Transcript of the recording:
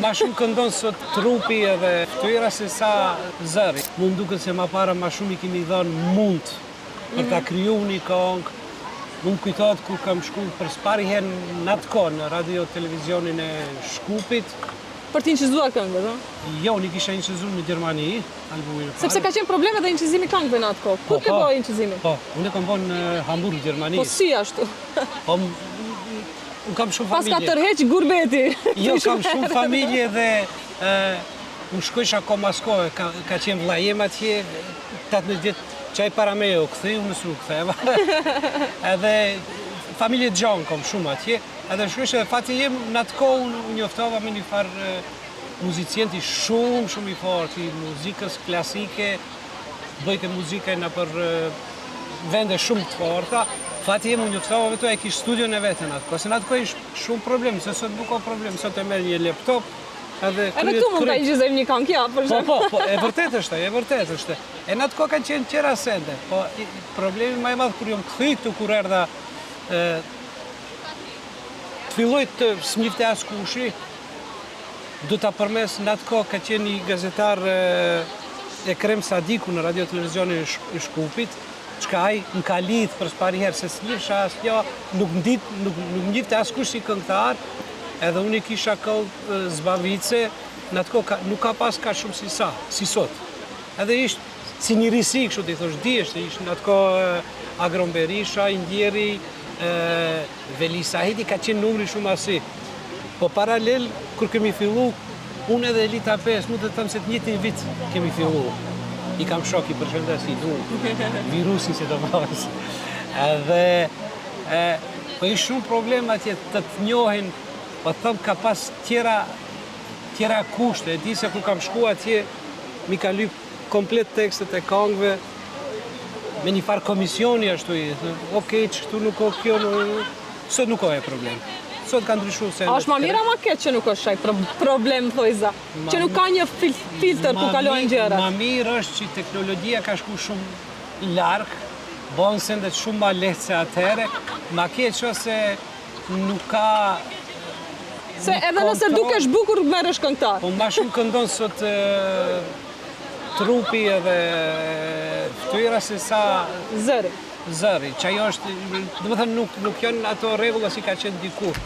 ma shumë këndon sot trupi edhe ftyra se sa zëri. Mu duket se ma para ma shumë I kemi dhënë mund për ta kriju një këngë. Mu kujtohet kur kam shku për spari herë në atë kohë në radio televizionin e Shkupit. Për t'incizuar këngët, no? Jo, unë I kisha incizuar në Gjermani, albumin e parë. Sepse ka qenë probleme dhe incizimi këngëve në atë kohë. Kur ke bërë incizimi? Po, unë e kam bërë në Hamburg, Gjermani. Po si ashtu? Po, unë kam shumë familje. Pas ka tërheq gurbeti. Jo, kam shumë familje dhe unë shkojsh akoma s'kohë, ka qenë vlla jem atje, 18 vjet çaj para me u kthej, unë s'u ktheva. Edhe familje gjanë kom shumë atje, edhe shkojsh edhe fati jem në atë kohë unë njoftova me një farë muzicienti shumë I fortë, I muzikës klasike, bëjte muzike në për vende shumë të forta. Fati jem unë njoftova vetë e kish studion e vetën atë kohë, se në atë kohë ishte shumë problem, se sot nuk ka problem, sot e merr një laptop, edhe tu mund ta incizojmë një këngë, ja, për shembull. Po, e vërtet është. E në atë kohë kanë qenë qera sende, po problemi më I madh kur jam kthej këtu kur erdha të filloj të s'mjifte askushi, do ta përmes në atë kohë ka qenë një gazetar Ekrem Sadiku në radio televizionin e Shkupit, çka ai më ka lidh për spari herë se s'njifsha asnjë, nuk njifte askush si këngëtar, edhe unë I kisha këllë zbavice, në atë kohë nuk ka pas ka shumë si sot. Edhe ishtë si një risi, kështu t'i thosh, ishte në atë kohë Agron Berisha, Indjeri, Veli Sahiti, ka qenë numri shumë asi. Po paralel, kur kemi fillu, unë edhe Elita 5, mu të thëmë se të njëjtin vit kemi fillu. I kam shok I përshëndesi, virusin se do mos. Edhe, po ishtë shumë problem atje të të njohin, po thëmë ka pas tjera kushte, e di se kur kam shku atje, mi ka lyp komplet tekstet e këngëve, me një farë komisioni ashtu I, okej, që këtu nuk o kjo, sot nuk o e problem. Sot ka ndryshu se... A është ma mirë ama keq që nuk është shaj problem, thojza, që nuk ka një filter ku kalojnë gjërat? Ma mirë është që teknologjia ka shku shumë larkë, bon sendet shumë ma lehtë se atëhere, ma keq se nuk ka... Se edhe nëse dukesh bukur merresh këngëtar. Po ma shumë këndon sot trupi edhe ftyra se sa zëri. Që ajo është, do të thënë nuk janë ato rregulla si ka qenë dikur.